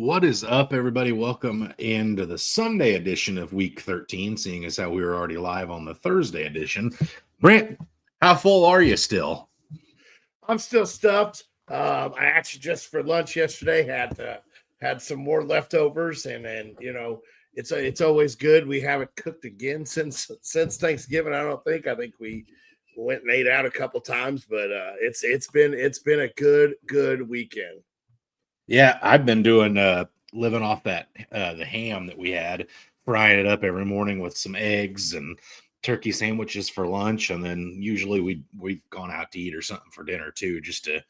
What is up, everybody? Welcome into the Sunday edition of Week 13, seeing as how we were already live on the Thursday edition. Brent, how full are you still? I'm still stuffed. I actually just for lunch yesterday had some more leftovers, and it's always good. We haven't cooked again since Thanksgiving. I think we went and ate out a couple times, but it's been a good weekend. Yeah, I've been doing living off that the ham that we had, frying it up every morning with some eggs and turkey sandwiches for lunch, and then usually we've gone out to eat or something for dinner too, just to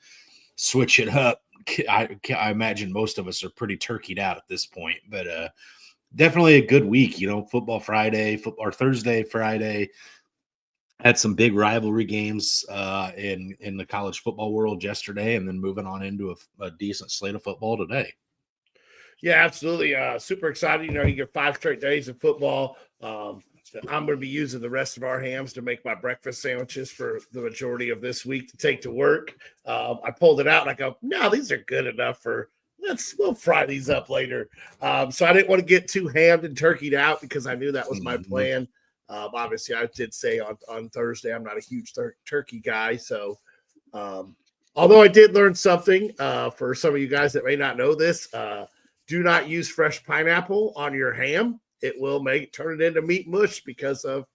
switch it up. I imagine most of us are pretty turkeyed out at this point, but definitely a good week. Football Friday, football Thursday, Friday. Had some big rivalry games in the college football world yesterday, and then moving on into a decent slate of football today. Yeah, absolutely. Super excited. You get 5 straight days of football. I'm going to be using the rest of our hams to make my breakfast sandwiches for the majority of this week to take to work. I pulled it out and I go, no, these are good enough we'll fry these up later. So I didn't want to get too hammed and turkeyed out because I knew that was my plan. Obviously, I did say on Thursday I'm not a huge turkey guy. So although I did learn something for some of you guys that may not know this, do not use fresh pineapple on your ham. It will turn it into meat mush because of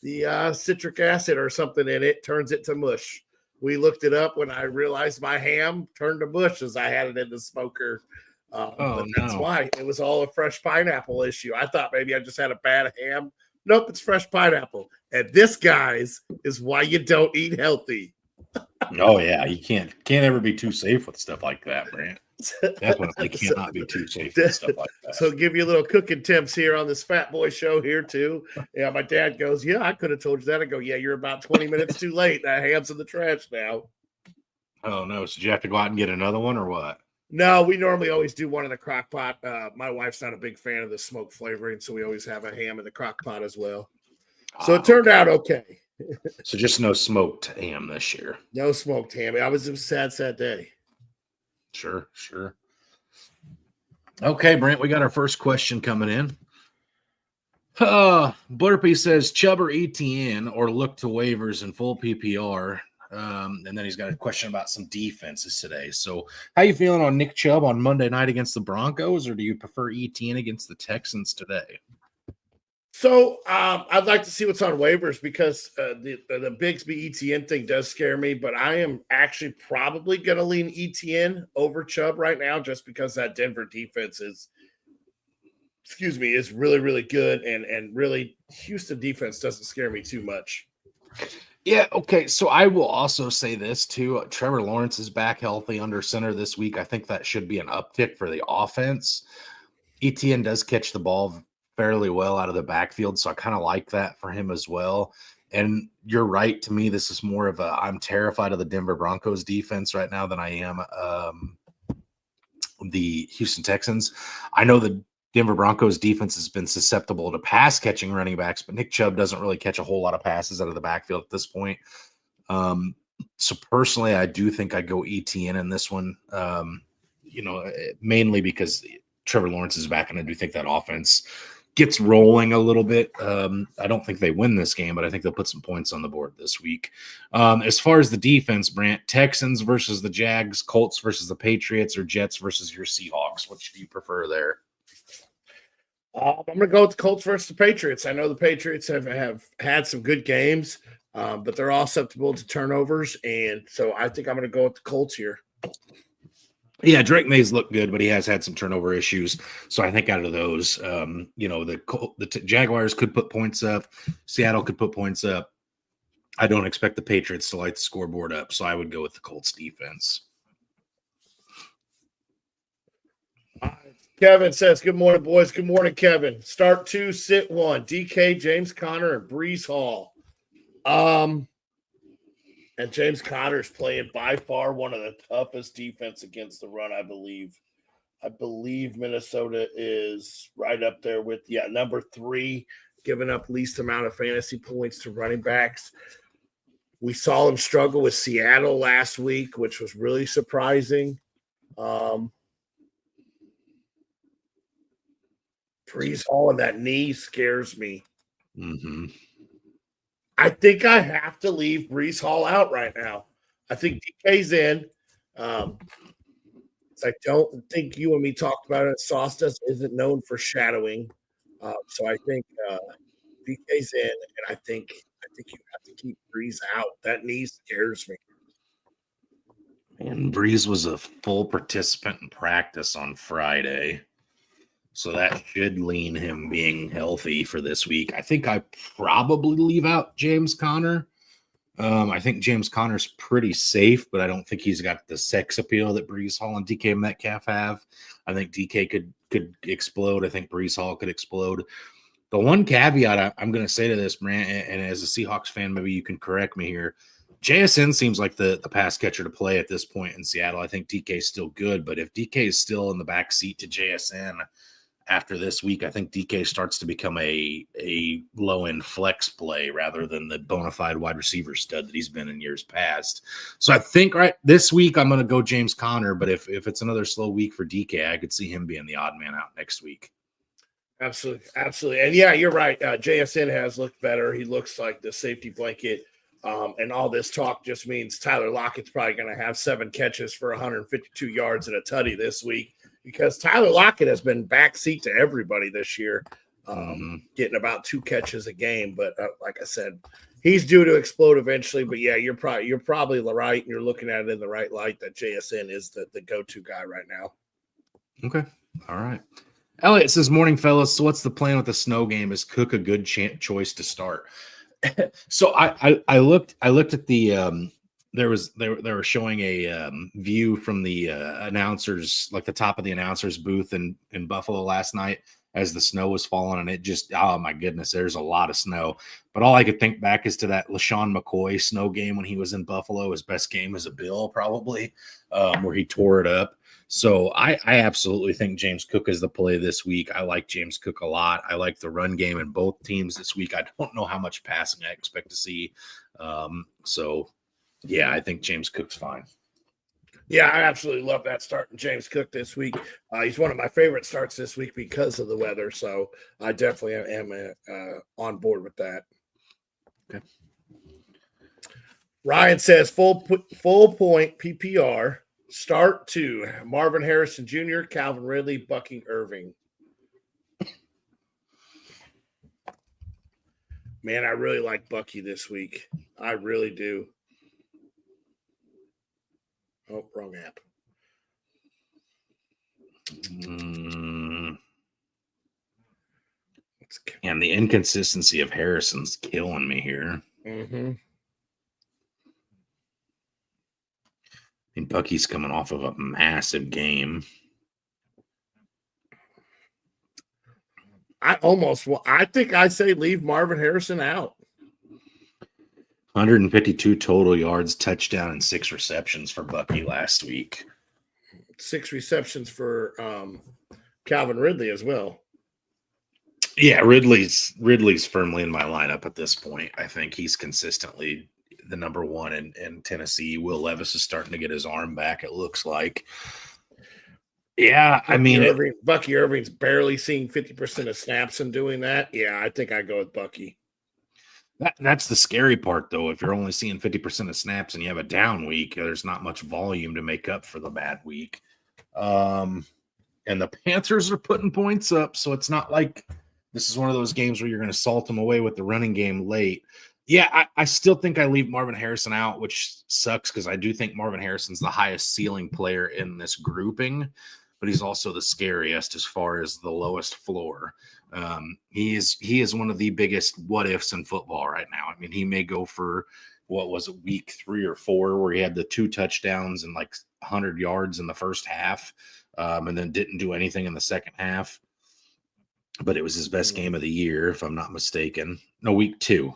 the citric acid or something in it turns it to mush. We looked it up when I realized my ham turned to mush as I had it in the smoker. That's why it was all a fresh pineapple issue. I thought maybe I just had a bad ham. Nope, it's fresh pineapple. And this, guys, is why you don't eat healthy. Oh yeah, you can't ever be too safe with stuff like that, Brant. Definitely cannot be too safe with stuff like that. So give you a little cooking tips here on this Fat Boy show here too. Yeah, my dad goes, yeah, I could have told you that. I go, yeah, you're about 20 minutes too late. That ham's in the trash now. Oh no, so did you have to go out and get another one or what? No, we normally always do one in the crock pot. My wife's not a big fan of the smoke flavoring, so we always have a ham in the crock pot as well. So it turned out okay. So just no smoked ham this year. No smoked ham. It was a sad day. Sure. Okay, Brent, we got our first question coming in. Blurpy says Chubb or ETN or look to waivers in full PPR. And then he's got a question about some defenses today. So how you feeling on Nick Chubb on Monday night against the Broncos, or do you prefer ETN against the Texans today? So I'd like to see what's on waivers because the Bigsby ETN thing does scare me, but I am actually probably going to lean ETN over Chubb right now just because that Denver defense is really, really good, and really Houston defense doesn't scare me too much. Yeah, okay. So I will also say this too. Trevor Lawrence is back healthy under center this week. I think that should be an uptick for the offense. ETN does catch the ball fairly well out of the backfield, so I kind of like that for him as well. And you're right. To me, this is more of I'm terrified of the Denver Broncos defense right now than I am the Houston Texans. I know the Denver Broncos defense has been susceptible to pass catching running backs, but Nick Chubb doesn't really catch a whole lot of passes out of the backfield at this point. So personally, I do think I'd go ETN in this one, mainly because Trevor Lawrence is back, and I do think that offense gets rolling a little bit. I don't think they win this game, but I think they'll put some points on the board this week. As far as the defense, Brant, Texans versus the Jags, Colts versus the Patriots, or Jets versus your Seahawks, which do you prefer there? I'm going to go with the Colts versus the Patriots. I know the Patriots have had some good games, but they're all susceptible to turnovers, and so I think I'm going to go with the Colts here. Yeah, Drake May's looked good, but he has had some turnover issues. So I think out of those, the Jaguars could put points up. Seattle could put points up. I don't expect the Patriots to light the scoreboard up, so I would go with the Colts defense. Kevin says, good morning, boys. Good morning, Kevin. Start 2, sit 1. DK, James Conner, and Breece Hall. And James Conner's playing by far one of the toughest defense against the run, I believe. I believe Minnesota is right up there with, number 3, giving up least amount of fantasy points to running backs. We saw him struggle with Seattle last week, which was really surprising. Brees Hall and that knee scares me. Mm-hmm. I think I have to leave Brees Hall out right now. I think DK's in. I don't think you and me talked about it. Sauce isn't known for shadowing. So I think DK's in, and I think you have to keep Brees out. That knee scares me. And Breeze was a full participant in practice on Friday. So that should lean him being healthy for this week. I think I probably leave out James Conner. I think James Conner's pretty safe, but I don't think he's got the sex appeal that Brees Hall and DK Metcalf have. I think DK could explode. I think Brees Hall could explode. The one caveat I'm going to say to this, Brant, and as a Seahawks fan, maybe you can correct me here. JSN seems like the pass catcher to play at this point in Seattle. I think DK is still good, but if DK is still in the back seat to JSN after this week, I think DK starts to become a low-end flex play rather than the bona fide wide receiver stud that he's been in years past. So I think this week I'm going to go James Conner, but if it's another slow week for DK, I could see him being the odd man out next week. Absolutely. And yeah, you're right. JSN has looked better. He looks like the safety blanket. And all this talk just means Tyler Lockett's probably going to have 7 catches for 152 yards and a tutty this week, because Tyler Lockett has been backseat to everybody this year, getting about 2 catches a game. But like I said, he's due to explode eventually. But yeah, you're probably right, and you're looking at it in the right light that JSN is the go-to guy right now. Okay. All right. Elliot says, morning, fellas. So what's the plan with the snow game? Is Cook a good choice to start? So I looked at the they were showing a view from the announcers, like the top of the announcers booth in Buffalo last night as the snow was falling, and it just, oh my goodness, there's a lot of snow. But all I could think back is to that LaShawn McCoy snow game when he was in Buffalo, his best game as a Bill probably, where he tore it up. So I absolutely think James Cook is the play this week. I like James Cook a lot. I like the run game in both teams this week. I don't know how much passing I expect to see. So yeah, I think James Cook's fine. Yeah, I absolutely love that starting James Cook this week. He's one of my favorite starts this week because of the weather. So I definitely am on board with that. Okay. Ryan says full point PPR. Start 2, Marvin Harrison Jr., Calvin Ridley, Bucky Irving. Man, I really like Bucky this week. I really do. Oh, wrong app. And the inconsistency of Harrison's killing me here. Mm-hmm. I mean, Bucky's coming off of a massive game. I think I say leave Marvin Harrison out. 152 total yards, touchdown, and 6 receptions for Bucky last week. 6 receptions for Calvin Ridley as well. Yeah, Ridley's firmly in my lineup at this point. I think he's consistently the number 1 in Tennessee. Will Levis is starting to get his arm back, it looks like. Yeah, I mean, Bucky Irving's barely seeing 50% of snaps and doing that. Yeah, I think I go with Bucky. That's the scary part, though. If you're only seeing 50% of snaps and you have a down week, there's not much volume to make up for the bad week. And the Panthers are putting points up, so it's not like this is one of those games where you're going to salt them away with the running game late. Yeah, I still think I leave Marvin Harrison out, which sucks because I do think Marvin Harrison's the highest ceiling player in this grouping, but he's also the scariest as far as the lowest floor. He is one of the biggest what ifs in football right now. I mean, he may go for what was it, week 3 or 4, where he had the 2 touchdowns and like 100 yards in the first half, and then didn't do anything in the second half. But it was his best game of the year, if I'm not mistaken. No, week 2.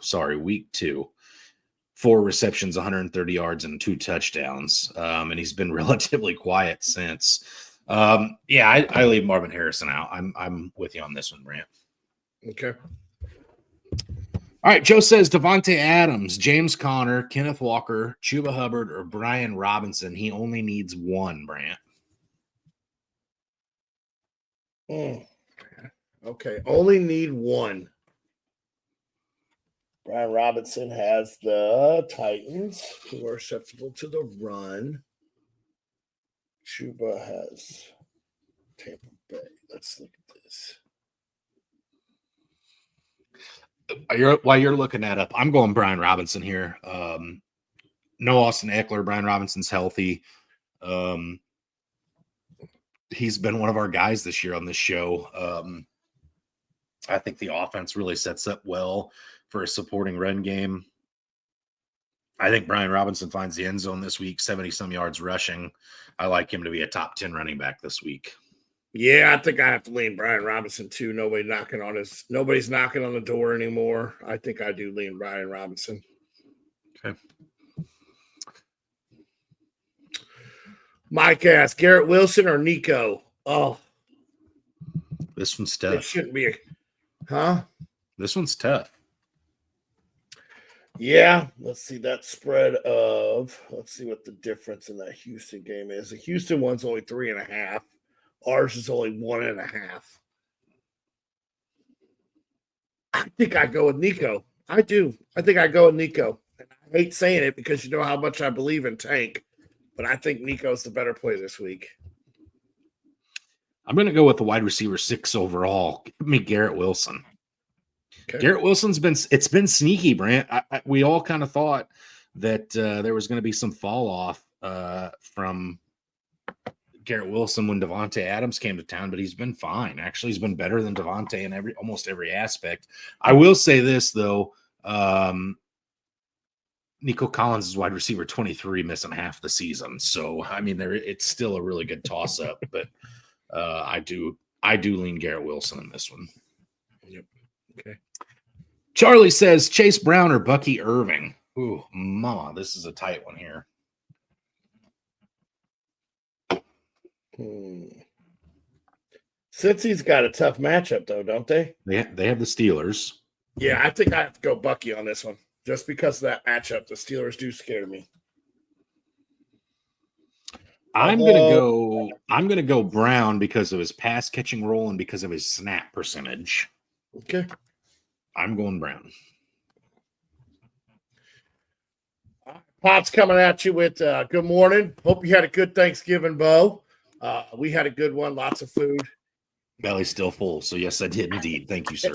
4 receptions, 130 yards, and 2 touchdowns. And he's been relatively quiet since. Yeah, I leave Marvin Harrison out. I'm with you on this one, Brant. Okay. All right, Joe says Devontae Adams, James Conner, Kenneth Walker, Chuba Hubbard, or Brian Robinson. He only needs 1, Brant. Okay, only need one. Brian Robinson has the Titans, who are susceptible to the run. Chuba has Tampa Bay. Let's look at this. While you're looking that up, I'm going Brian Robinson here. No Austin Eckler. Brian Robinson's healthy. He's been one of our guys this year on this show. I think the offense really sets up well for a supporting run game. I think Brian Robinson finds the end zone this week, 70-some yards rushing. I like him to be a top 10 running back this week. Yeah, I think I have to lean Brian Robinson too. Nobody's knocking on the door anymore. I think I do lean Brian Robinson. Okay. Mike asks, Garrett Wilson or Nico? Oh, this one's it tough. shouldn't be This one's tough. Yeah, let's see that spread of. Let's see what the difference in that Houston game is. The Houston one's only 3.5. Ours is only 1.5. I think I go with Nico. I do. I think I go with Nico. I hate saying it because you know how much I believe in Tank, but I think Nico's the better play this week. I'm going to go with the wide receiver 6 overall. Give me Garrett Wilson. Okay. Garrett Wilson's been sneaky, Brant. We all kind of thought that there was going to be some fall off from Garrett Wilson when Devontae Adams came to town, but he's been fine. Actually, he's been better than Devontae in almost every aspect. I will say this though, Nico Collins is wide receiver 23, missing half the season. So I mean, it's still a really good toss up, but I do lean Garrett Wilson in this one. Yep. Okay. Charlie says Chase Brown or Bucky Irving. Ooh, mama, this is a tight one here. Cincy's got a tough matchup, though, don't they? They have the Steelers. Yeah, I think I have to go Bucky on this one. Just because of that matchup, the Steelers do scare me. I'm gonna go Brown because of his pass catching role and because of his snap percentage. Okay. I'm going Brown. Pop's coming at you with good morning. Hope you had a good Thanksgiving, Bo. We had a good one, lots of food. Belly's still full, so yes, I did indeed. Thank you, sir.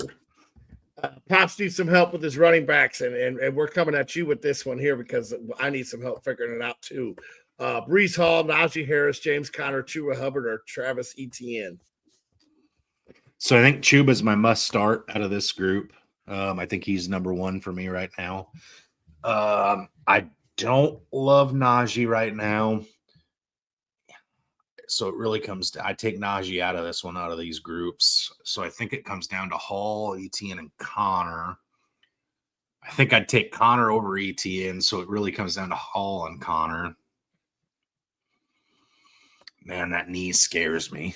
Pops needs some help with his running backs, and we're coming at you with this one here because I need some help figuring it out too. Breece Hall, Najee Harris, James Conner, Chuba Hubbard, or Travis Etienne. So I think Chuba's my must start out of this group. I think he's number one for me right now. I don't love Najee right now. So it really comes to, I take Najee out of this one, out of these groups. So I think it comes down to Hall, Etienne, and Connor. I think I'd take Connor over Etienne. So it really comes down to Hall and Connor. Man, that knee scares me.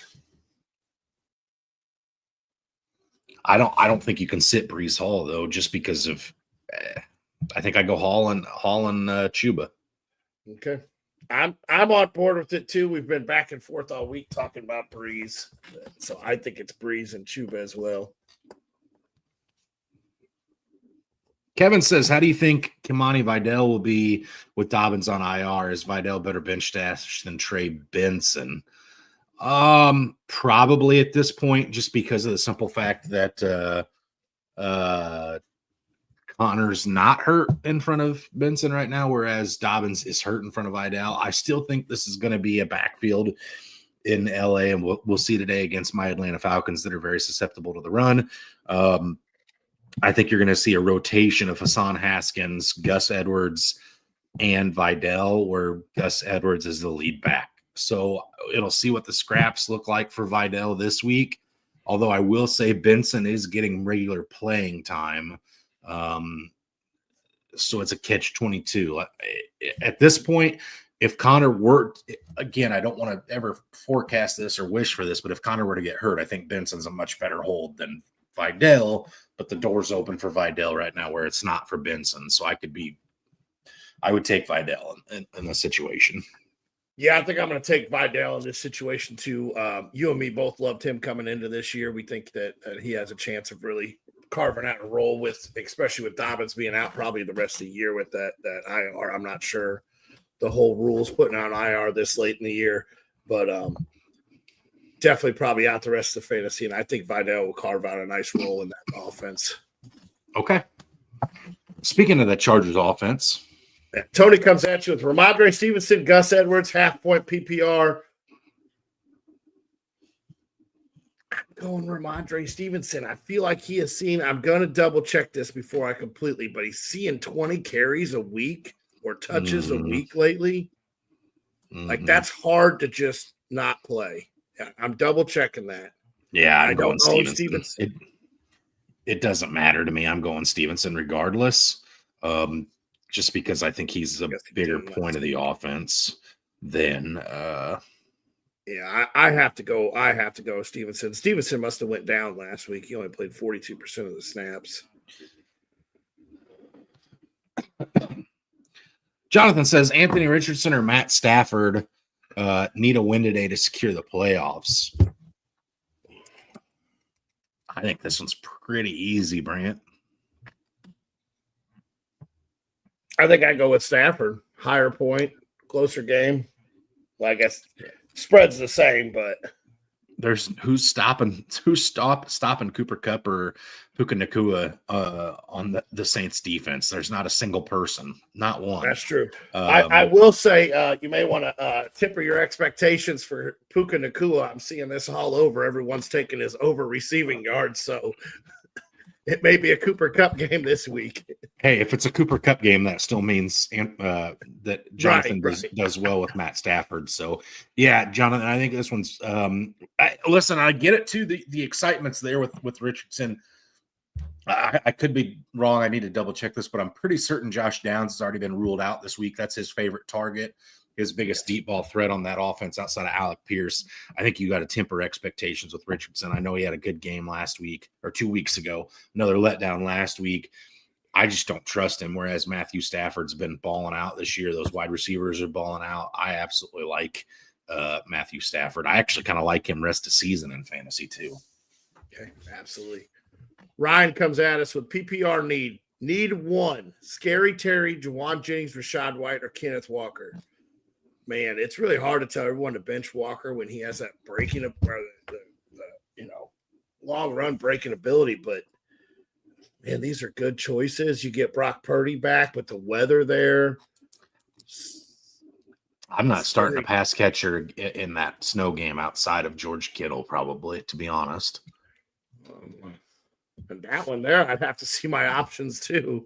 I don't think you can sit Breece Hall though, just because of. I think I go Hall and Chuba. Okay, I'm on board with it too. We've been back and forth all week talking about Breeze, so I think it's Breeze and Chuba as well. Kevin says, "How do you think Kimani Vidal will be with Dobbins on IR? Is Vidal better bench stash than Trey Benson?" Probably at this point, just because of the simple fact that Connor's not hurt in front of Benson right now, whereas Dobbins is hurt in front of Vidal. I still think this is going to be a backfield in LA, and we'll see today against my Atlanta Falcons that are very susceptible to the run. I think you're going to see a rotation of Hassan Haskins, Gus Edwards, and Vidal, where Gus Edwards is the lead back. So it'll see what the scraps look like for Vidal this week. Although I will say Benson is getting regular playing time. So it's a catch-22. At this point, if Connor were, again, I don't want to ever forecast this or wish for this, but if Connor were to get hurt, I think Benson's a much better hold than Vidal, but the door's open for Vidal right now where it's not for Benson. So I would take Vidal in this situation. Yeah, I think I'm going to take Vidal in this situation too. You and me both loved him coming into this year. We think that he has a chance of really carving out a role with, especially with Dobbins being out probably the rest of the year with that IR. I'm not sure the whole rules putting out IR this late in the year, but definitely probably out the rest of the fantasy. And I think Vidal will carve out a nice role in that offense. Okay. Speaking of the Chargers offense, Tony comes at you with Ramondre Stevenson, Gus Edwards, half-point PPR. I'm going Ramondre Stevenson. I feel like he has seen – I'm going to double-check this before I completely, but he's seeing 20 carries a week or touches a week lately. Like, that's hard to just not play. I'm double-checking that. Yeah, I don't own Stevenson. It doesn't matter to me. I'm going Stevenson regardless. Just because I think he's a bigger point of the offense than yeah, I have to go Stevenson. Stevenson must have went down last week. He only played 42% of the snaps. Jonathan says Anthony Richardson or Matt Stafford need a win today to secure the playoffs. I think this one's pretty easy, Brant. I think I go with Stafford. Higher point, closer game. Well, I guess spread's the same, but there's who's stopping Cooper Kupp or Puka Nacua on the Saints defense. There's not a single person, not one. That's true. I will say you may want to temper your expectations for Puka Nacua. I'm seeing this all over. Everyone's taking his over receiving yards, so it may be a Cooper Kupp game this week. Hey, if it's a Cooper Kupp game, that still means that Jonathan does well with Matt Stafford. So, yeah, Jonathan, I think this one's listen, I get it too. The excitement's there with Richardson. I could be wrong. I need to double check this, but I'm pretty certain Josh Downs has already been ruled out this week. That's his favorite target. His biggest deep ball threat on that offense outside of Alec Pierce. I think you got to temper expectations with Richardson. I know he had a good game last week or 2 weeks ago, another letdown last week. I just don't trust him, whereas Matthew Stafford's been balling out this year. Those wide receivers are balling out. I absolutely like Matthew Stafford. I actually kind of like him rest of season in fantasy too. Okay, absolutely. Ryan comes at us with PPR need. Need one. Scary Terry, Juwan Jennings, Rashad White, or Kenneth Walker. Man, it's really hard to tell everyone to bench Walker when he has that breaking of the long run breaking ability. But man, these are good choices. You get Brock Purdy back with the weather there. I'm not starting a pass catcher in that snow game outside of George Kittle, probably, to be honest. And that one there, I'd have to see my options too.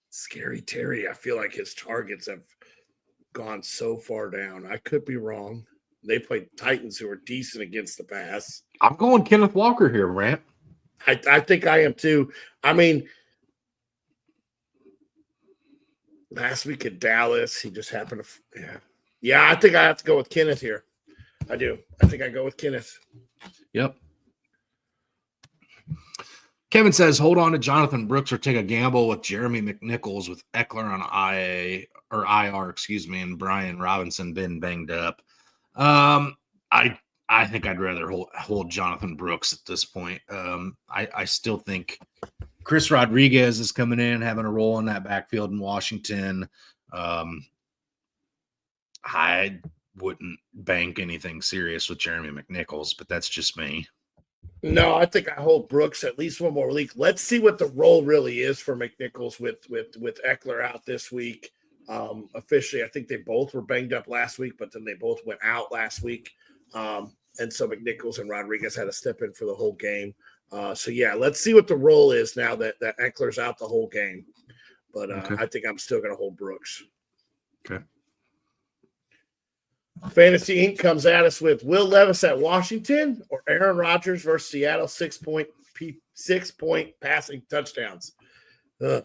Scary Terry, I feel like his targets have gone so far down. I could be wrong. They played Titans who are decent against the pass. I'm going Kenneth Walker here, Rant. I think I am too. I mean, last week at Dallas, he just happened to yeah, I think I have to go with Kenneth here. I do. I think I go with Kenneth. Yep. Kevin says, hold on to Jonathan Brooks or take a gamble with Jeremy McNichols with Eckler on IR, and Brian Robinson been banged up. I think I'd rather hold Jonathan Brooks at this point. I still think Chris Rodriguez is coming in, having a role in that backfield in Washington. I wouldn't bank anything serious with Jeremy McNichols, but that's just me. No, I think I hold Brooks at least one more week. Let's see what the role really is for McNichols with Eckler out this week. Officially, I think they both were banged up last week, but then they both went out last week. And so McNichols and Rodriguez had to step in for the whole game. So, yeah, let's see what the role is now that Eckler's out the whole game. But okay. I think I'm still going to hold Brooks. Okay. Fantasy Inc. comes at us with Will Levis at Washington or Aaron Rodgers versus Seattle 6-point passing touchdowns. Man,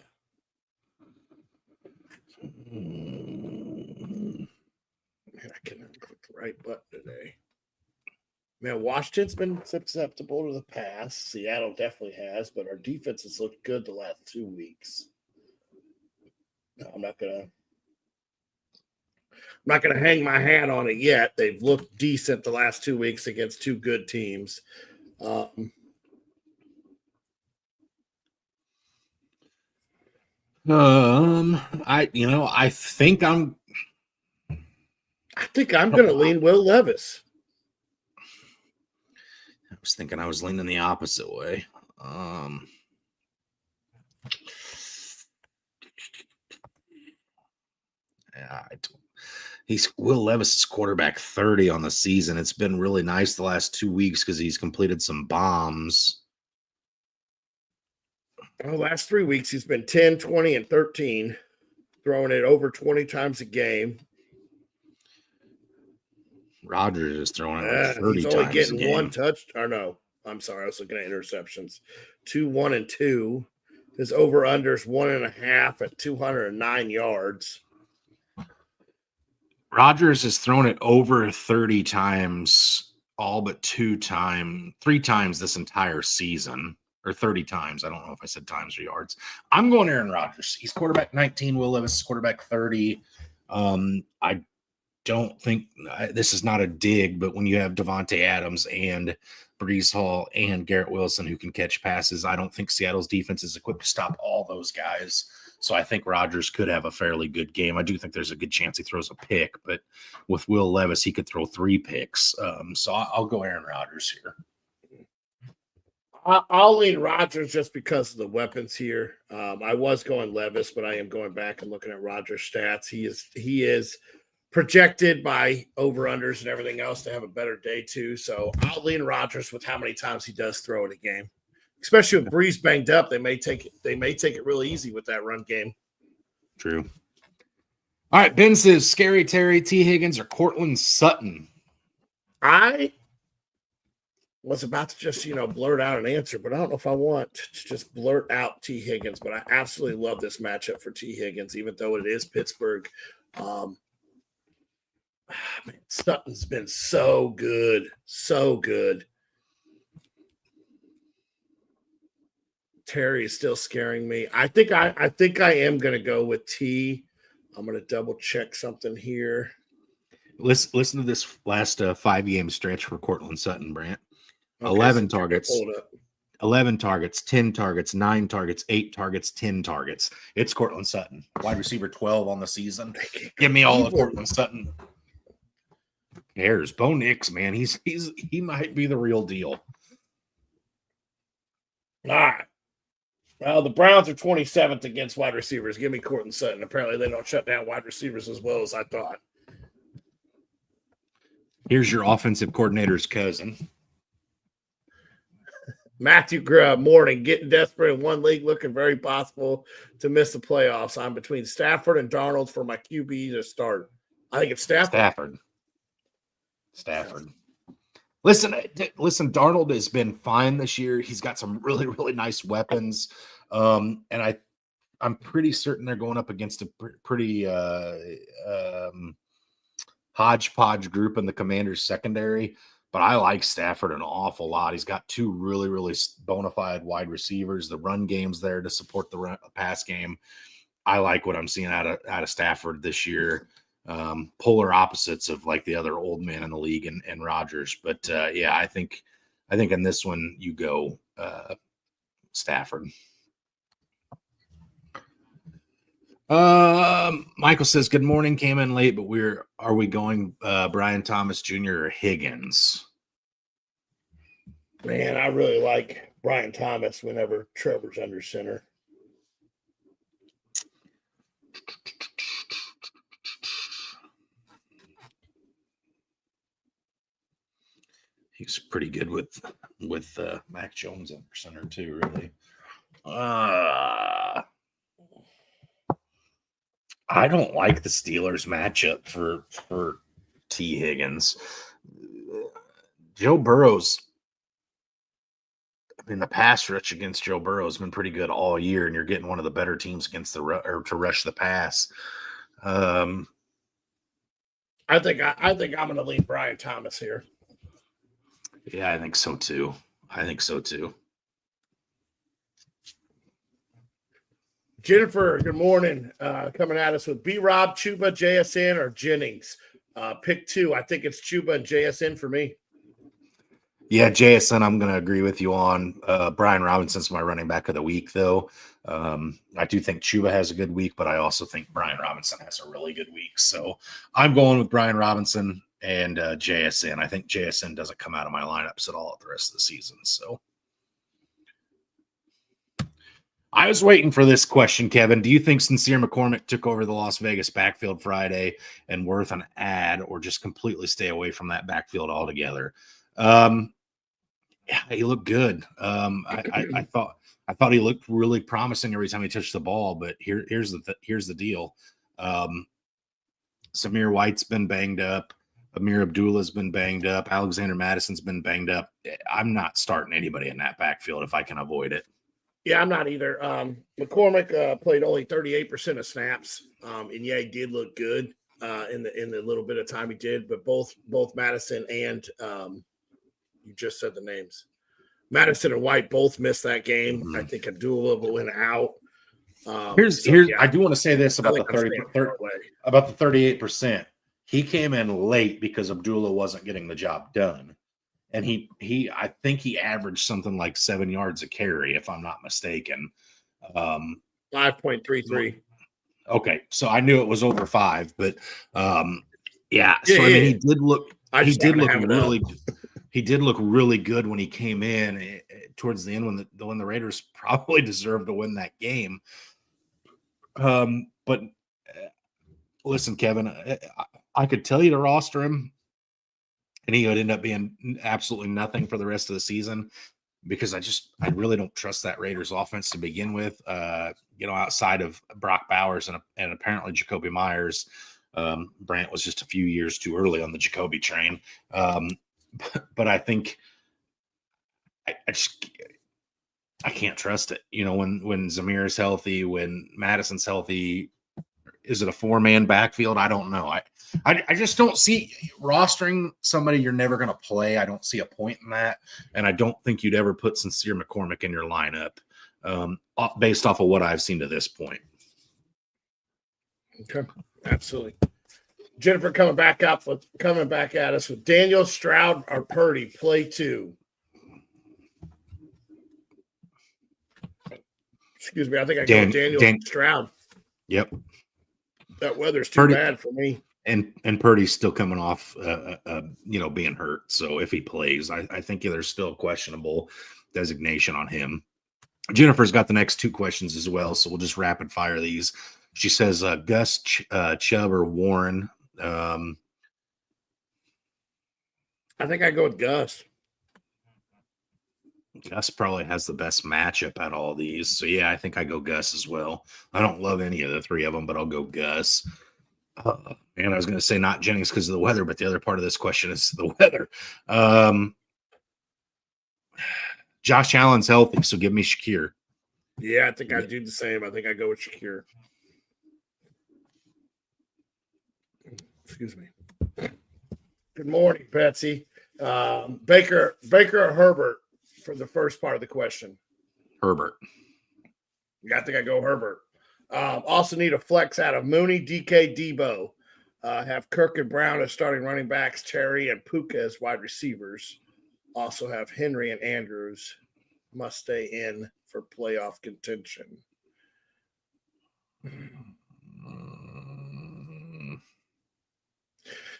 I cannot click the right button today. Man, Washington's been susceptible to the pass. Seattle definitely has, but our defense has looked good the last 2 weeks. No, I'm not going to. not going to hang my hat on it yet. They've looked decent the last 2 weeks against two good teams. I think I'm going to lean Will Levis. I was thinking I was leaning the opposite way. Yeah, he's Will Levis is quarterback 30 on the season. It's been really nice the last 2 weeks because he's completed some bombs. The last 3 weeks, he's been 10, 20, and 13, throwing it over 20 times a game. Rodgers is throwing it like 30 he's only times getting a game. one touch. Or no, I'm sorry. I was looking at interceptions. 2, 1, and 2. His over-under is 1.5 at 209 yards. Rodgers has thrown it over 30 times, all but 3 times this entire season, or 30 times. I don't know if I said times or yards. I'm going Aaron Rodgers. He's quarterback 19. Will Levis is quarterback 30. I don't think this is not a dig, but when you have Devontae Adams and Breece Hall and Garrett Wilson who can catch passes, I don't think Seattle's defense is equipped to stop all those guys. So I think Rodgers could have a fairly good game. I do think there's a good chance he throws a pick, but with Will Levis, he could throw 3 picks. So I'll go Aaron Rodgers here. I'll lean Rodgers just because of the weapons here. I was going Levis, but I am going back and looking at Rodgers' stats. He is projected by over-unders and everything else to have a better day too. So I'll lean Rodgers with how many times he does throw in a game. Especially with Breeze banged up, they may take it really easy with that run game. True. All right, Ben says Scary Terry, T. Higgins, or Cortland Sutton. I was about to just blurt out an answer, but I don't know if I want to just blurt out T. Higgins. But I absolutely love this matchup for T. Higgins, even though it is Pittsburgh. Sutton's been so good, so good. Terry is still scaring me. I think I am going to go with T. I'm going to double check something here. Listen to this last 5-game stretch for Cortland Sutton, Brant. Okay, 11 targets, 11 targets, 10 targets, 9 targets, 8 targets, 10 targets. It's Cortland Sutton, wide receiver 12 on the season. Give me all of Cortland Sutton. Cares. Bo Nix, man, he might be the real deal. All right. Well, the Browns are 27th against wide receivers. Give me Cortland Sutton. Apparently, they don't shut down wide receivers as well as I thought. Here's your offensive coordinator's cousin. Matthew Morning, getting desperate in one league, looking very possible to miss the playoffs. I'm between Stafford and Darnold for my QB to start. I think it's Stafford. Listen, Darnold has been fine this year. He's got some really, really nice weapons. And I'm pretty certain they're going up against a pretty hodgepodge group in the Commanders secondary. But I like Stafford an awful lot. He's got 2 really, really bona fide wide receivers. The run game's there to support the pass game. I like what I'm seeing out of Stafford this year. Polar opposites of like the other old man in the league and Rodgers. But yeah, I think in this one you go Stafford. Michael says, good morning, came in late, but are we going Brian Thomas Jr. or Higgins? Man, I really like Brian Thomas whenever Trevor's under center. He's pretty good with Mac Jones under center too, really. I don't like the Steelers matchup for T. Higgins. Joe Burrow's, the pass rush against Joe Burrow has been pretty good all year, and you're getting one of the better teams against to rush the pass. I think I'm going to lean Brian Thomas here. Yeah, I think so too. Jennifer, good morning. Coming at us with B-Rob, Chuba, JSN, or Jennings. Pick two. I think it's Chuba and JSN for me. Yeah, JSN, I'm going to agree with you on. Brian Robinson's my running back of the week, though. I do think Chuba has a good week, but I also think Brian Robinson has a really good week. So I'm going with Brian Robinson and JSN. I think JSN doesn't come out of my lineups at all at the rest of the season. So I was waiting for this question, Kevin. Do you think Sincere McCormick took over the Las Vegas backfield Friday and worth an ad, or just completely stay away from that backfield altogether? Yeah, he looked good. I thought he looked really promising every time he touched the ball. But here's the deal. Samir White's been banged up. Amir Abdullah's been banged up. Alexander Madison's been banged up. I'm not starting anybody in that backfield if I can avoid it. Yeah, I'm not either. McCormick played only 38% of snaps, and yeah, he did look good in the little bit of time he did. But both Madison and you just said the names. Madison and White both missed that game. I think Abdullah went out. I do want to say this about the 38%. He came in late because Abdullah wasn't getting the job done. And I think he averaged something like 7 yards a carry, if I'm not mistaken. 5.33. Okay, so I knew it was over 5, but yeah. So I mean, he did look really good when he came in towards the end when the Raiders probably deserved to win that game. But listen, Kevin, I could tell you to roster him, and he would end up being absolutely nothing for the rest of the season because I really don't trust that Raiders offense to begin with. Outside of Brock Bowers and apparently Jacoby Myers, Brant was just a few years too early on the Jacoby train. But I think I can't trust it. When Zamir is healthy, when Madison's healthy, is it a 4-man backfield? I don't know. I just don't see rostering somebody you're never going to play. I don't see a point in that. And I don't think you'd ever put Sincere McCormick in your lineup based off of what I've seen to this point. Okay. Absolutely. Jennifer coming back at us with Daniel, Stroud, or Purdy. Play two. Excuse me. I think I go Daniel Stroud. Yep. That weather's too bad for me. And Purdy's still coming off, being hurt. So if he plays, I think there's still a questionable designation on him. Jennifer's got the next 2 questions as well, so we'll just rapid fire these. She says, Gus, Chubb, or Warren. I think I go with Gus. Gus probably has the best matchup at all these. So, yeah, I think I go Gus as well. I don't love any of the 3 of them, but I'll go Gus. And I was going to say not Jennings because of the weather, but the other part of this question is the weather. Josh Allen's healthy, so give me Shakir. Yeah, I think I do the same. I think I go with Shakir. Excuse me. Good morning, Betsy. Baker or Herbert for the first part of the question? Herbert. Yeah, I think I go Herbert. Also need a flex out of Mooney, DK, Debo. Have Kirk and Brown as starting running backs, Terry and Puka as wide receivers. Also have Henry and Andrews must stay in for playoff contention.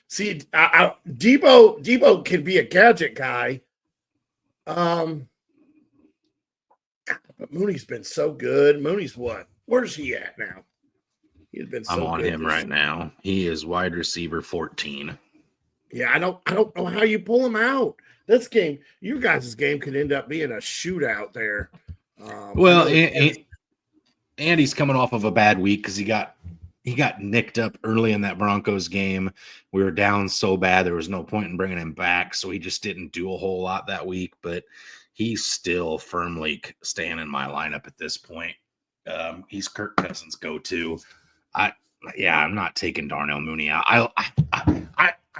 See, Debo can be a gadget guy. But Mooney's been so good. Mooney's what? Where's he at now? He's been so I'm on good him right now. He is wide receiver 14. Yeah, I don't know how you pull him out. This game, your guys' game could end up being a shootout there. Andy's coming off of a bad week because he got nicked up early in that Broncos game. We were down so bad there was no point in bringing him back, so he just didn't do a whole lot that week. But he's still firmly staying in my lineup at this point. He's Kirk Cousins' go-to. I'm not taking Darnell Mooney out.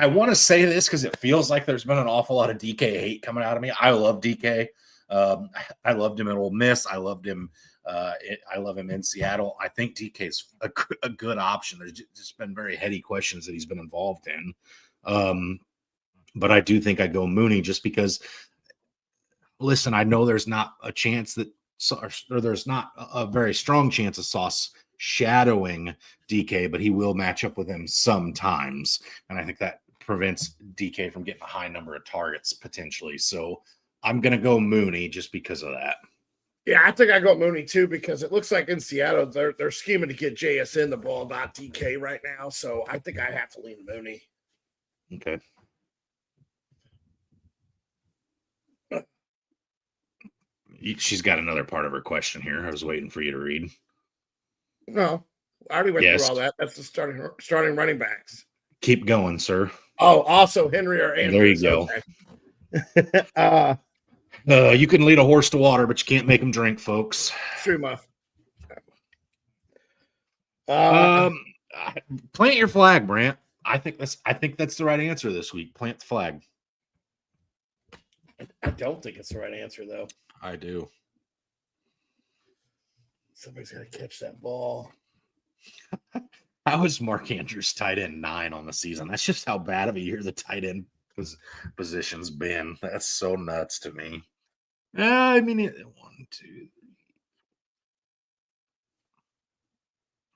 I want to say this because it feels like there's been an awful lot of DK hate coming out of me. I love DK. I loved him at Ole Miss. I loved him I love him in Seattle. I think DK's a good option. There's just been very heady questions that he's been involved in. But I do think I go Mooney just because, listen, I know there's not a chance that, or there's not a very strong chance of Sauce shadowing DK, but he will match up with him sometimes. And I think that prevents DK from getting a high number of targets potentially. So I'm going to go Mooney just because of that. Yeah, I think I go Mooney too, because it looks like in Seattle, they're scheming to get JSN the ball, not DK right now. So I think I have to lean Mooney. Okay. She's got another part of her question here. I was waiting for you to read. No, I already went through all that. That's the starting running backs. Keep going, sir. Oh, also Henry or Andrews. There you go. Okay. You can lead a horse to water, but you can't make him drink, folks. True, Muff. Plant your flag, Brant. I think that's the right answer this week. Plant the flag. I don't think it's the right answer, though. I do. Somebody's got to catch that ball. How is Mark Andrews tight end 9 on the season? That's just how bad of a year the tight end position's been. That's so nuts to me. I mean, 1, 2.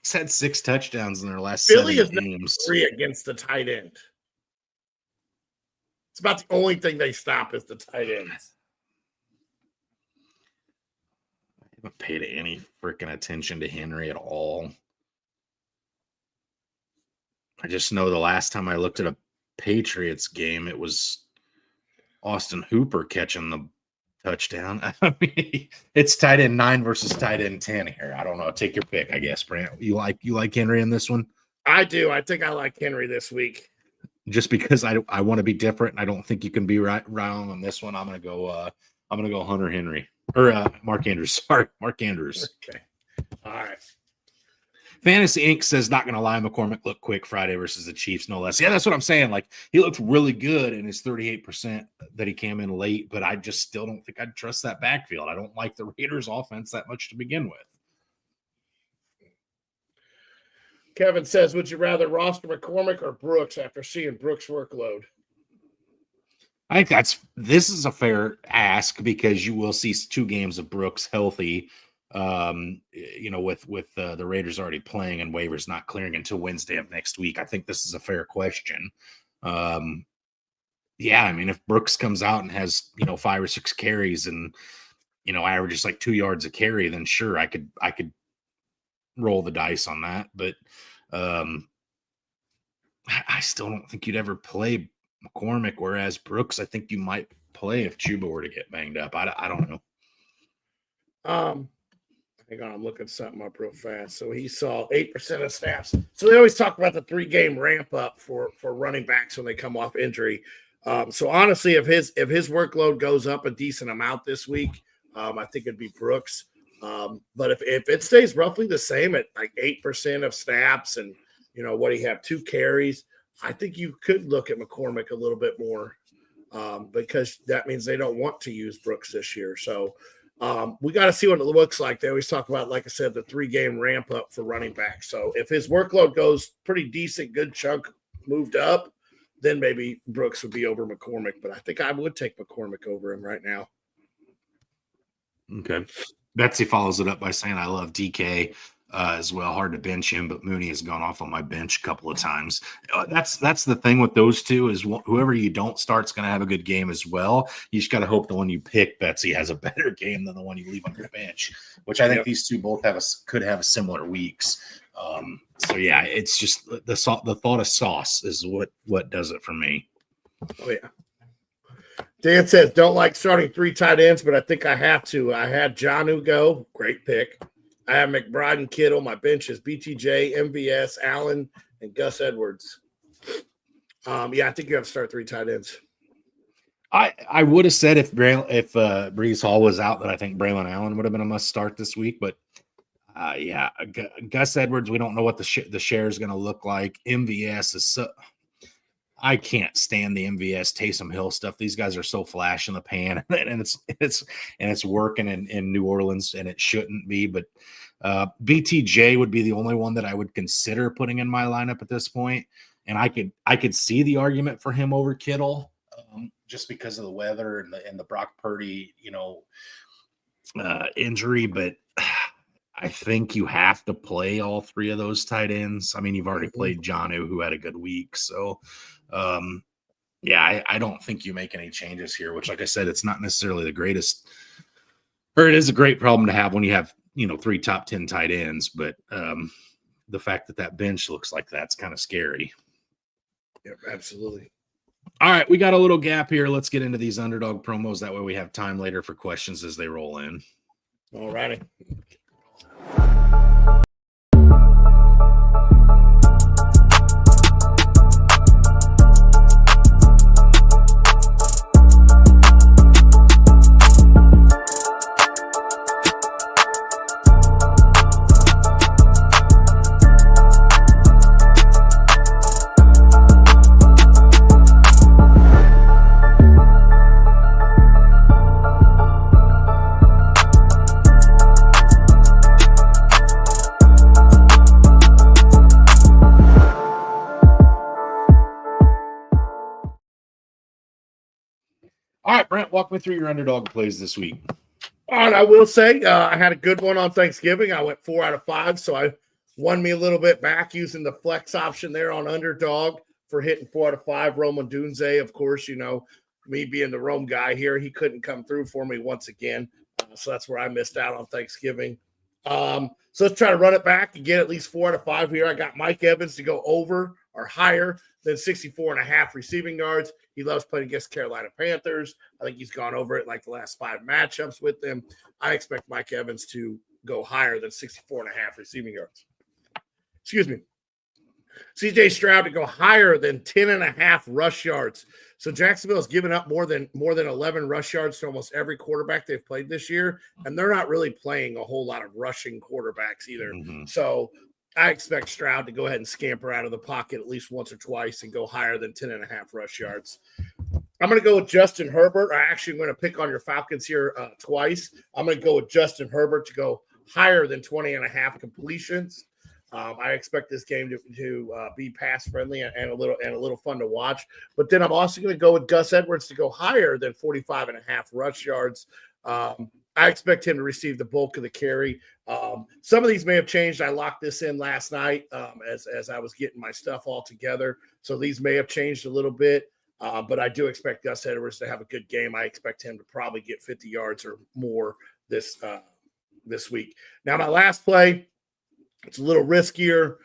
He's had 6 touchdowns in their last Philly 7 games. 3 against the tight end. It's about the only thing they stop is the tight ends. I haven't paid any freaking attention to Henry at all. I just know the last time I looked at a Patriots game, it was Austin Hooper catching the touchdown. I mean, it's tight end 9 versus tight end 10 here. I don't know. Take your pick, I guess, Brant. You like Henry in this one? I do. I think I like Henry this week. Just because I want to be different. I don't think you can be right on this one. I'm gonna go Hunter Henry or Mark Andrews. Sorry, Mark Andrews. Okay. All right. Fantasy Inc. says not gonna lie, McCormick looked quick Friday versus the Chiefs, no less. Yeah, that's what I'm saying. Like he looked really good in his 38% that he came in late, but I just still don't think I'd trust that backfield. I don't like the Raiders offense that much to begin with. Kevin says, would you rather roster McCormick or Brooks after seeing Brooks' workload? I think this is a fair ask because you will see 2 games of Brooks healthy, with the Raiders already playing and waivers not clearing until Wednesday of next week. I think this is a fair question. Yeah, I mean, if Brooks comes out and has, 5 or 6 carries and, averages like 2 yards a carry, then sure, I could roll the dice on that, but I still don't think you'd ever play McCormick, whereas Brooks, I think you might play if Chuba were to get banged up. I don't know. Hang on, I'm looking something up real fast. So he saw 8% of snaps. So they always talk about the 3-game ramp up for running backs when they come off injury. So honestly, if his workload goes up a decent amount this week, I think it'd be Brooks. But if it stays roughly the same at like 8% of snaps and, what he have 2 carries, I think you could look at McCormick a little bit more because that means they don't want to use Brooks this year. So we got to see what it looks like. They always talk about, like I said, the 3-game ramp up for running back. So if his workload goes pretty decent, good chunk moved up, then maybe Brooks would be over McCormick. But I think I would take McCormick over him right now. Okay. Betsy follows it up by saying, I love DK as well. Hard to bench him, but Mooney has gone off on my bench a couple of times. That's the thing with those two is whoever you don't start is going to have a good game as well. You just got to hope the one you pick, Betsy, has a better game than the one you leave on your bench, which I think these two both could have similar weeks. So yeah, it's just the thought of Sauce is what does it for me. Oh yeah. Dan says, don't like starting 3 tight ends, but I think I have to. I had Jonnu go. Great pick. I have McBride and Kittle. My bench is BTJ, MVS, Allen, and Gus Edwards. I think you have to start 3 tight ends. I would have said if Breece Hall was out that I think Braylon Allen would have been a must start this week, but Gus Edwards, we don't know what the share is going to look like. MVS is I can't stand the MVS Taysom Hill stuff. These guys are so flash in the pan, and it's working in New Orleans, and it shouldn't be. But BTJ would be the only one that I would consider putting in my lineup at this point, and I could see the argument for him over Kittle, just because of the weather and the Brock Purdy, injury, but I think you have to play all three of those tight ends. I mean, you've already played Jonnu, who had a good week. So, I don't think you make any changes here, which, like I said, it's not necessarily the greatest, or it is a great problem to have when you have, 3 top 10 tight ends. But the fact that bench looks like that's kind of scary. Yeah, absolutely. All right, we got a little gap here. Let's get into these underdog promos. That way we have time later for questions as they roll in. All righty. All right, Brent, walk me through your underdog plays this week. All right, I will say I had a good one on Thanksgiving. I went 4 out of 5, so I won me a little bit back using the flex option there on underdog for hitting 4 out of 5. Roman Dunze, of course, me being the Rome guy here, he couldn't come through for me once again. So that's where I missed out on Thanksgiving. So let's try to run it back and get at least 4 out of 5 here. I got Mike Evans to go over or higher than 64.5 receiving yards. He loves playing against Carolina Panthers. I think he's gone over it like the last 5 matchups with them. I expect Mike Evans to go higher than 64.5 receiving yards. Excuse me. CJ Stroud to go higher than 10.5 rush yards. So Jacksonville has given up more than 11 rush yards to almost every quarterback they've played this year, and they're not really playing a whole lot of rushing quarterbacks either. Mm-hmm. So I expect Stroud to go ahead and scamper out of the pocket at least once or twice and go higher than 10.5 rush yards. I'm going to go with Justin Herbert. I actually am going to pick on your Falcons here twice. I'm going to go with Justin Herbert to go higher than 20.5 completions. I expect this game to be pass friendly and a little fun to watch. But then I'm also going to go with Gus Edwards to go higher than 45.5 rush yards. I expect him to receive the bulk of the carry. Some of these may have changed. I locked this in last night as I was getting my stuff all together. So these may have changed a little bit. But I do expect Gus Edwards to have a good game. I expect him to probably get 50 yards or more this week. Now, my last play, it's a little riskier.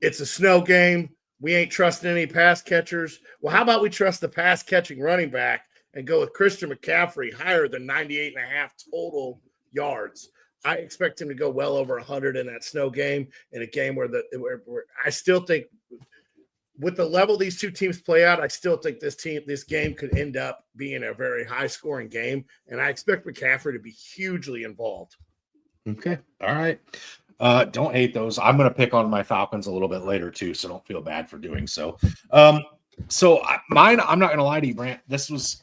It's a snow game. We ain't trusting any pass catchers. Well, how about we trust the pass-catching running back and go with Christian McCaffrey higher than 98.5 total yards? I expect him to go well over 100 in that snow game, in a game where I still think with the level these two teams play out, I still think this game could end up being a very high-scoring game, and I expect McCaffrey to be hugely involved. Okay. All right. Don't hate those. I'm going to pick on my Falcons a little bit later too, so don't feel bad for doing so. Mine, I'm not going to lie to you, Brant. This was,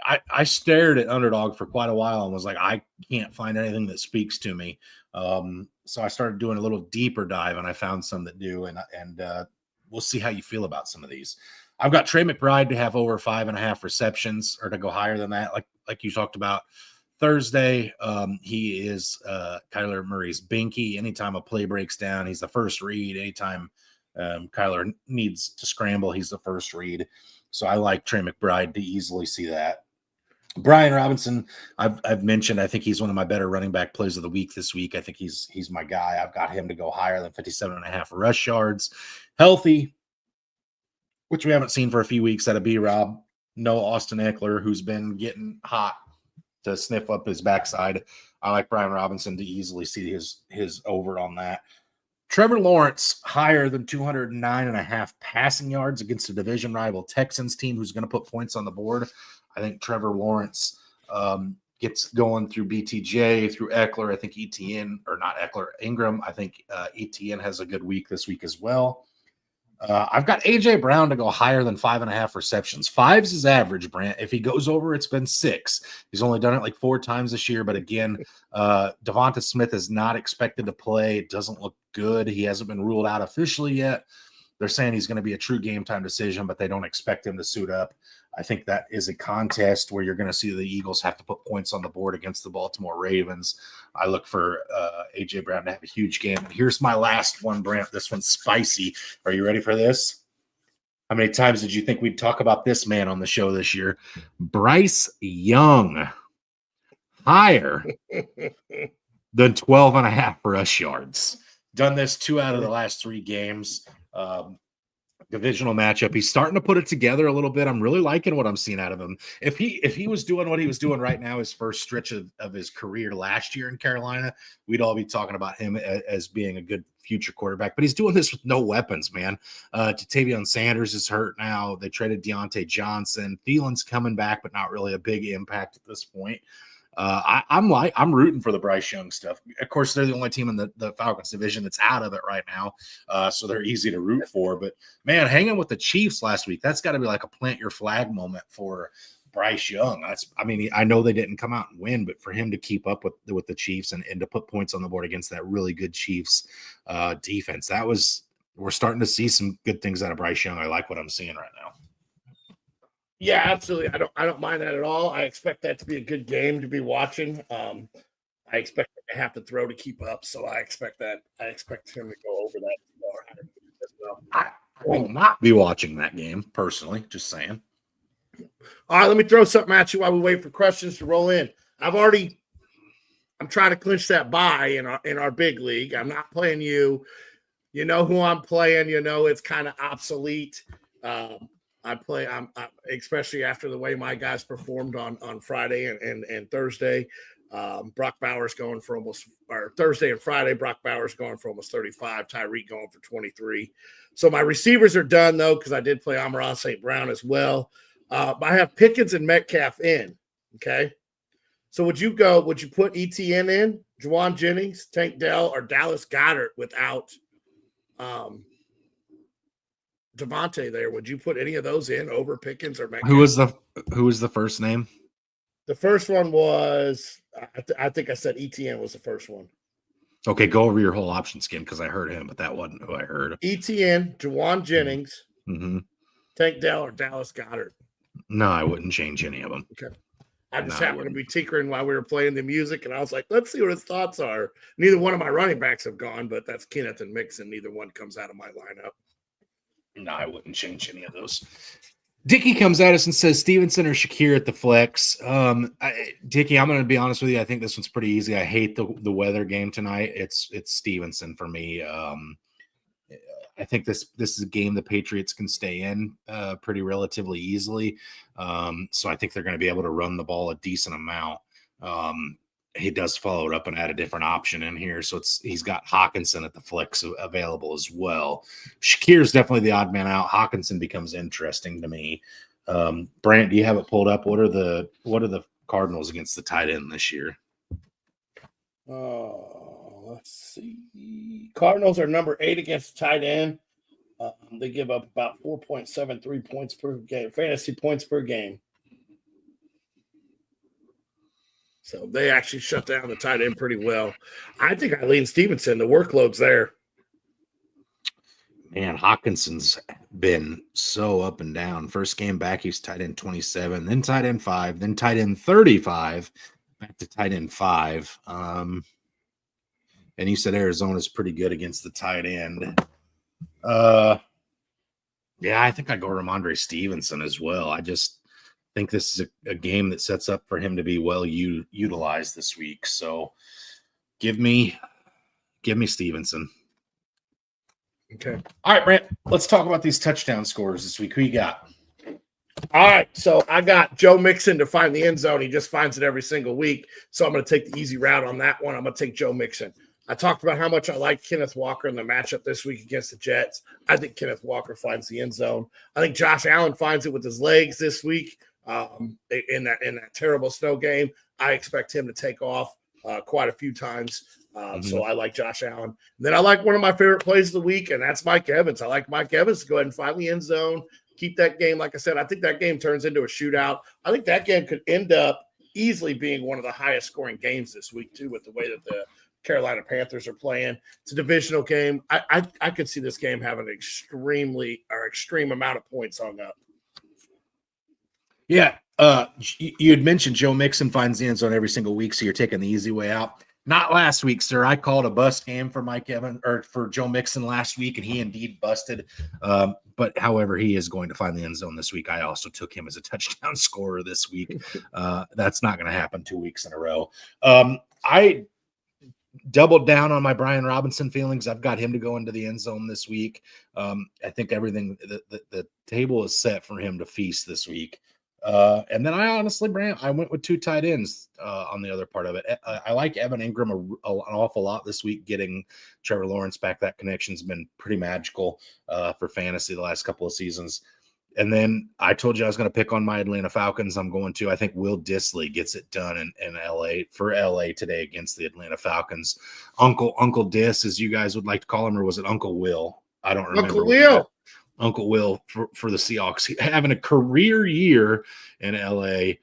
I stared at underdog for quite a while and was like, I can't find anything that speaks to me. So I started doing a little deeper dive, and I found some that do, and we'll see how you feel about some of these. I've got Trey McBride to have over 5.5 receptions, or to go higher than that, like you talked about Thursday. He is Kyler Murray's binky. Anytime a play breaks down, he's the first read. Anytime Kyler needs to scramble, he's the first read. So I like Trey McBride to easily see that. Brian Robinson, I've mentioned, I think he's one of my better running back plays of the week this week. I think he's my guy. I've got him to go higher than 57.5 rush yards. Healthy, which we haven't seen for a few weeks out of B-Rob. No Austin Eckler, who's been getting hot to sniff up his backside. I like Brian Robinson to easily see his over on that. Trevor Lawrence higher than 209.5 passing yards against a division rival Texans team who's going to put points on the board. I think Trevor Lawrence gets going through BTJ, through Eckler. I think Ingram. I think Etienne has a good week this week as well. I've got AJ Brown to go higher than 5.5 receptions. Five's his average, Brant. If he goes over, it's been 6. He's only done it like 4 times this year. But again, Devonta Smith is not expected to play. It doesn't look good. He hasn't been ruled out officially yet. They're saying he's going to be a true game time decision, but they don't expect him to suit up. I think that is a contest where you're going to see the Eagles have to put points on the board against the Baltimore Ravens. I look for A.J. Brown to have a huge game. And here's my last one, Brant. This one's spicy. Are you ready for this? How many times did you think we'd talk about this man on the show this year? Bryce Young, higher than 12.5 rush yards. Done this 2 out of the last 3 games. Divisional matchup. He's starting to put it together a little bit. I'm really liking what I'm seeing out of him. If he was doing what he was doing right now, his first stretch of his career last year in Carolina, we'd all be talking about him as being a good future quarterback. But he's doing this with no weapons, man. Ja'Tavion Sanders is hurt now. They traded Deontay Johnson. Thielen's coming back, but not really a big impact at this point. I'm rooting for the Bryce Young stuff. Of course, they're the only team in the Falcons division that's out of it right now, so they're easy to root for. But man, hanging with the Chiefs last week, that's got to be like a plant your flag moment for Bryce Young. I know they didn't come out and win, but for him to keep up with the Chiefs and to put points on the board against that really good Chiefs defense, we're starting to see some good things out of Bryce Young. I like what I'm seeing right now. Yeah, absolutely. I don't mind that at all. I expect that to be a good game to be watching. I expect him to have to throw to keep up, so I expect him to go over that as well. I will not be watching that game personally. Just saying. All right, let me throw something at you while we wait for questions to roll in. I'm trying to clinch that bye in our big league. I'm not playing you. You know who I'm playing. You know it's kind of obsolete. I'm especially after the way my guys performed on Friday and Thursday. Brock Bowers going for Thursday and Friday. Brock Bowers going for almost 35. Tyreek going for 23. So my receivers are done though because I did play Amon-Ra St. Brown as well. But I have Pickens and Metcalf in. Okay. So would you put ETN in, Juwan Jennings, Tank Dell, or Dallas Goedert without Devontae there? Would you put any of those in over Pickens or Metcalf? Who was the first name? The first one was I think I said ETN was the first one. Okay, go over your whole option scheme because I heard him, but that wasn't who I heard. ETN, Juwan Jennings, mm-hmm. Tank Dell, or Dallas Goedert. No, I wouldn't change any of them. Okay. I just happened to be tinkering while we were playing the music, and I was like, let's see what his thoughts are. Neither one of my running backs have gone, but that's Kenneth and Mixon. Neither one comes out of my lineup. No, I wouldn't change any of those. Dickie comes at us and says Stevenson or Shakir at the flex. Dickie, I'm going to be honest with you. I think this one's pretty easy. I hate the weather game tonight. It's Stevenson for me. I think this is a game the Patriots can stay in pretty relatively easily. So I think they're going to be able to run the ball a decent amount. He does follow it up and add a different option in here. So he's got Hawkinson at the flex available as well. Shakir's definitely the odd man out. Hawkinson becomes interesting to me. Brant, do you have it pulled up? What are the Cardinals against the tight end this year? Let's see. Cardinals are number 8 against tight end. They give up about 4.73 points per game, fantasy points per game. So they actually shut down the tight end pretty well. I think I lean Stevenson. The workload's there. Man, Hawkinson's been so up and down. First game back, he's tight end 27, then tight end 5, then tight end 35, back to tight end 5. And you said Arizona's pretty good against the tight end. Yeah, I think I go Ramondre Stevenson as well. I just think this is a game that sets up for him to be well utilized this week. So give me Stevenson. Okay. All right, Brent, let's talk about these touchdown scores this week. Who you got? All right. So I got Joe Mixon to find the end zone. He just finds it every single week. So I'm going to take the easy route on that one. I'm going to take Joe Mixon. I talked about how much I like Kenneth Walker in the matchup this week against the Jets. I think Kenneth Walker finds the end zone. I think Josh Allen finds it with his legs this week. In that terrible snow game, I expect him to take off quite a few times. So I like Josh Allen. And then I like one of my favorite plays of the week, and that's Mike Evans. I like Mike Evans to go ahead and find the end zone, keep that game. Like I said, I think that game turns into a shootout. I think that game could end up easily being one of the highest scoring games this week, too, with the way that the Carolina Panthers are playing. It's a divisional game. I could see this game having an extreme amount of points hung up. Yeah. You had mentioned Joe Mixon finds the end zone every single week, so you're taking the easy way out. Not last week, sir. I called a bust game for Mike Evans or for Joe Mixon last week, and he indeed busted. But however, he is going to find the end zone this week. I also took him as a touchdown scorer this week. That's not going to happen 2 weeks in a row. I doubled down on my Brian Robinson feelings. I've got him to go into the end zone this week. I think everything, the table is set for him to feast this week. And then I honestly, Brant, I went with 2 tight ends on the other part of it. I like Evan Ingram an awful lot this week. Getting Trevor Lawrence back, that connection's been pretty magical for fantasy the last couple of seasons. And then I told you I was going to pick on my Atlanta Falcons. I'm going to. I think Will Dissly gets it done in LA for LA today against the Atlanta Falcons. Uncle Diss, as you guys would like to call him, or was it Uncle Will? I don't remember. Uncle Will. Uncle Will for the Seahawks having a career year in LA.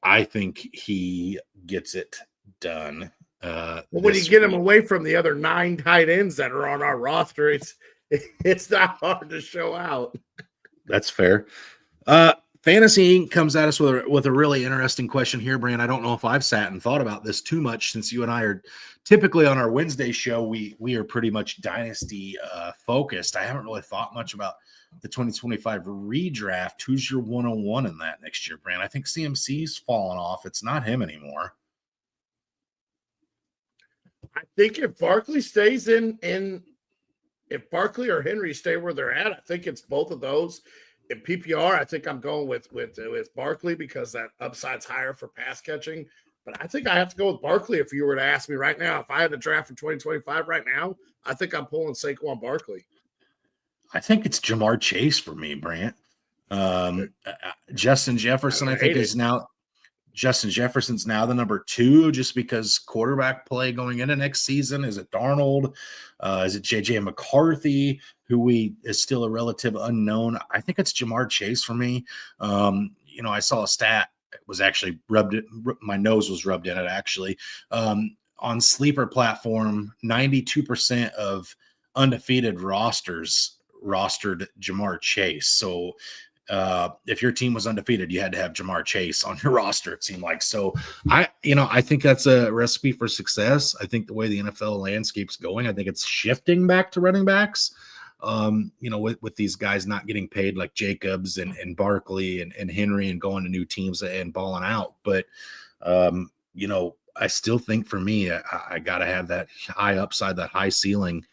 I think he gets it done. When you get him away from the other 9 tight ends that are on our roster, it's not hard to show out. That's fair. Fantasy Inc. comes at us with a really interesting question here, Brand. I don't know if I've sat and thought about this too much since you and I are typically on our Wednesday show. We are pretty much dynasty focused. I haven't really thought much about the 2025 redraft. Who's your 101 in that next year, Brand? I think CMC's fallen off. It's not him anymore. I think if Barkley stays if Barkley or Henry stay where they're at, I think it's both of those. In PPR, I think I'm going with Barkley because that upside's higher for pass catching. But I think I have to go with Barkley if you were to ask me right now. If I had to draft for 2025 right now, I think I'm pulling Saquon Barkley. I think it's Jamar Chase for me, Brant. Justin Jefferson, I think, is now Justin Jefferson's now the number 2 just because quarterback play going into next season. Is it Darnold? Is it JJ McCarthy, who is still a relative unknown? I think it's Jamar Chase for me. I saw a stat. It was actually my nose was rubbed in it actually. On Sleeper platform, 92% of undefeated rosters rostered Jamar Chase. So if your team was undefeated, you had to have Jamar Chase on your roster, it seemed like. So I think that's a recipe for success. I think the way the NFL landscape's going, I think it's shifting back to running backs. With these guys not getting paid like Jacobs and Barkley and Henry and going to new teams and balling out. But, I still think for me, I got to have that high upside, that high ceiling.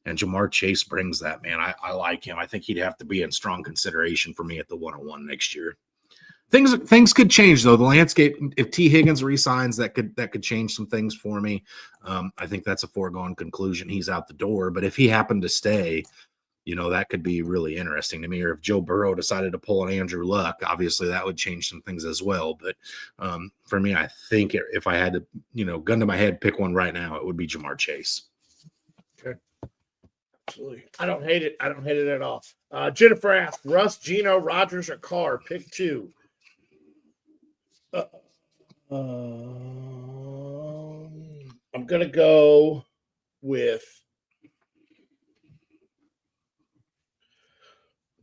And Jamar Chase brings that, man. I like him. I think he'd have to be in strong consideration for me at the 101 next year. Things could change though. The landscape, if T. Higgins resigns, that could change some things for me. I think that's a foregone conclusion. He's out the door. But if he happened to stay, that could be really interesting to me. Or if Joe Burrow decided to pull an Andrew Luck, obviously that would change some things as well. But for me, I think if I had to, gun to my head, pick one right now, it would be Jamar Chase. Okay. Absolutely. I don't hate it. I don't hate it at all. Jennifer asked, Russ, Gino, Rodgers, or Carr? Pick 2. I'm going to go with,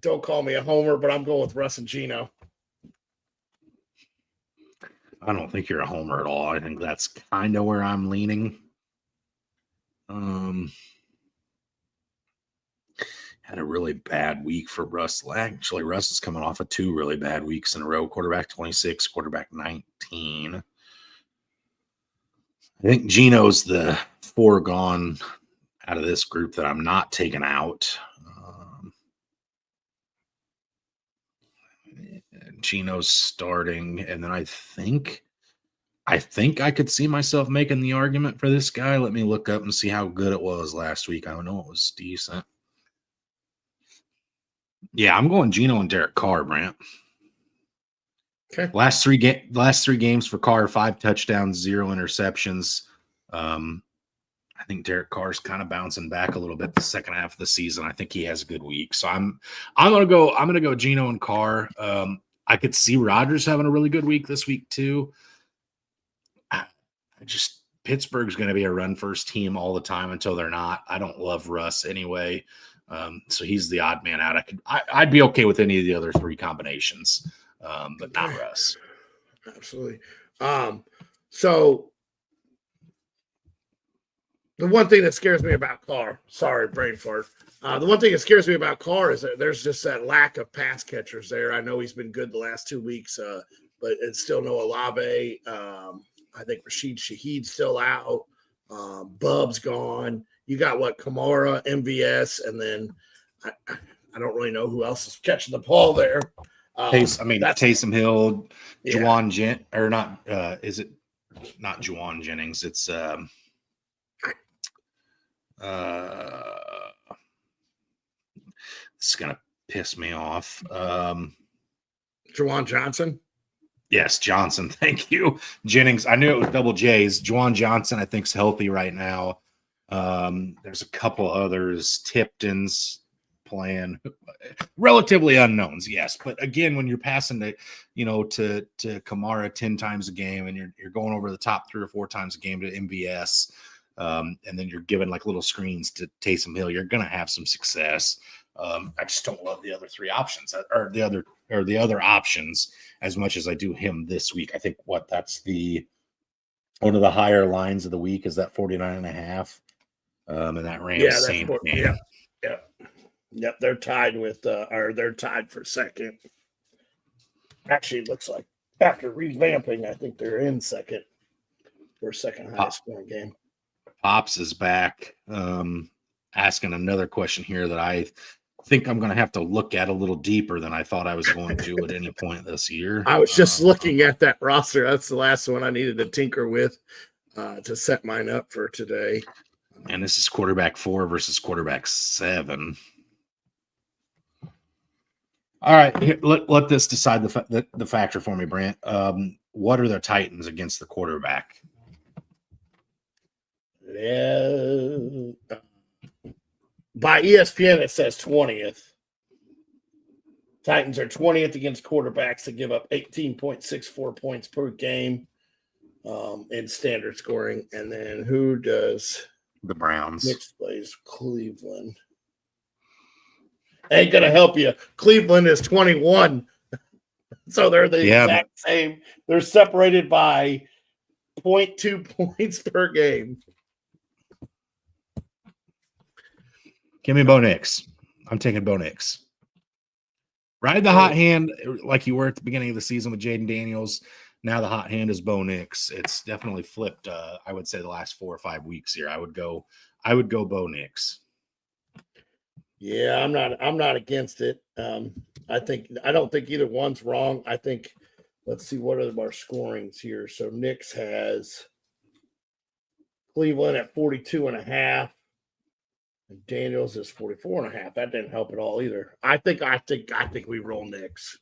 don't call me a homer, but I'm going with Russ and Gino. I don't think you're a homer at all. I think that's kind of where I'm leaning. Had a really bad week for Russ. Actually, Russ is coming off of 2 really bad weeks in a row. Quarterback 26, quarterback 19. I think Gino's the foregone out of this group that I'm not taking out. Gino's starting, and then I think I could see myself making the argument for this guy. Let me look up and see how good it was last week. I know it was decent. Yeah, I'm going Gino and Derek Carr, Brant. Okay. Last three games for Carr, 5 touchdowns, 0 interceptions. think Derek Carr's kind of bouncing back a little bit the second half of the season. I think he has a good week. So I'm gonna go Geno and Carr. I could see Rodgers having a really good week this week too. Pittsburgh's going to be a run first team all the time until they're not. I don't love Russ anyway. So he's the odd man out. I'd be okay with any of the other three combinations, but not Russ. Absolutely. So the one thing that scares me about Carr, sorry, brain fart. The one thing that scares me about Carr is that there's just that lack of pass catchers there. I know he's been good the last 2 weeks, but it's still no Olave. I think Rashid Shaheed's still out. Bub's gone. You got Kamara, MVS, and then I don't really know who else is catching the ball there. Taysom Hill, Juwan is it not Juwan Jennings? It's it's gonna piss me off. Juwan Johnson. Yes, Johnson. Thank you. Jennings. I knew it was double J's. Juwan Johnson, I think, is healthy right now. There's a couple others. Tipton's playing. Relatively unknowns, yes. But again, when you're passing to Kamara 10 times a game and you're going over the top 3 or 4 times a game to MVS, and then you're giving like little screens to Taysom Hill, you're going to have some success. I just don't love the other 3 options or the other options as much as I do him this week. I think that's one of the higher lines of the week is that 49.5. And that Rams same game. Yep. They're tied they're tied for second. Actually, it looks like after revamping, I think they're in second for second highest scoring game. Pops is back. Asking another question here that I think I'm going to have to look at a little deeper than I thought I was going to at any point this year. I was just looking at that roster. That's the last one I needed to tinker with to set mine up for today. And this is quarterback 4 versus quarterback 7. All right, here, let this decide the factor for me, Brant. What are the Titans against the quarterback? By ESPN, it says 20th. Titans are 20th against quarterbacks that give up 18.64 points per game in standard scoring. And then who does the Browns? Mixed plays Cleveland. Ain't going to help you. Cleveland is 21. So they're the exact same. They're separated by 0.2 points per game. Give me Bo Nix. I'm taking Bo Nix. Ride the hot hand like you were at the beginning of the season with Jaden Daniels. Now the hot hand is Bo Nix. It's definitely flipped. I would say the last 4 or 5 weeks here. I would go Bo Nix. Yeah, I'm not against it. I don't think either one's wrong. I think let's see what are our scorings here. So Nix has Cleveland at 42.5. And Daniels is 44.5. That didn't help at all either. I think we roll Nix.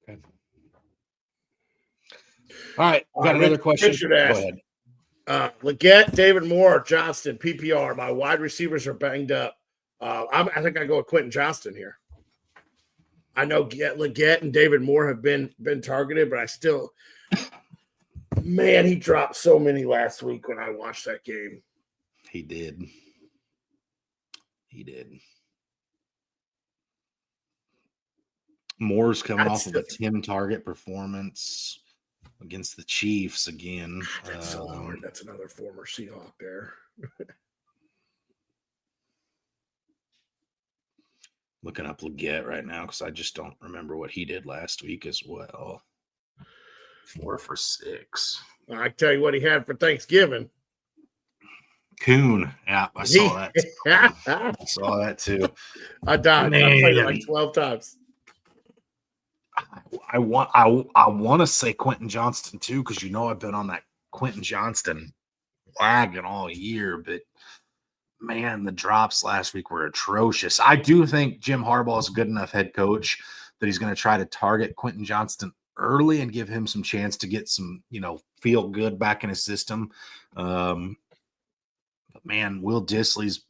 Okay. All right, got another question. Richard asked, go ahead. Leggett, David Moore, Johnston, PPR. My wide receivers are banged up. I think I go with Quentin Johnston here. I know Leggett and David Moore have been targeted, but I still, man, he dropped so many last week when I watched that game. He did. Moore's coming off of a 10 target performance against the Chiefs again. That's so hard. That's another former Seahawk there. Looking up Leggett right now because I just don't remember what he did last week as well. 4 for 6. I tell you what he had for Thanksgiving. Coon. Yeah, I saw that. I saw that too. I died. Man. I played it like 12 times. I want to say Quentin Johnston too, because I've been on that Quentin Johnston wagon all year, but man, the drops last week were atrocious. I do think Jim Harbaugh is a good enough head coach that he's going to try to target Quentin Johnston early and give him some chance to get some, feel good back in his system. But man, Will Disley's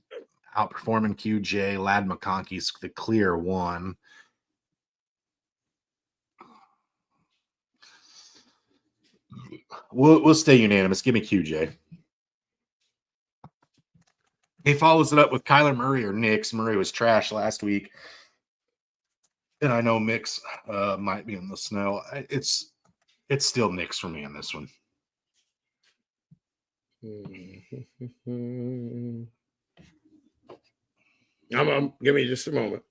outperforming QJ. Lad McConkey's the clear one. We'll stay unanimous. Give me QJ. He follows it up with Kyler Murray or Nix. Murray was trash last week. And I know Mix might be in the snow. It's still Nix for me on this one. Give me just a moment.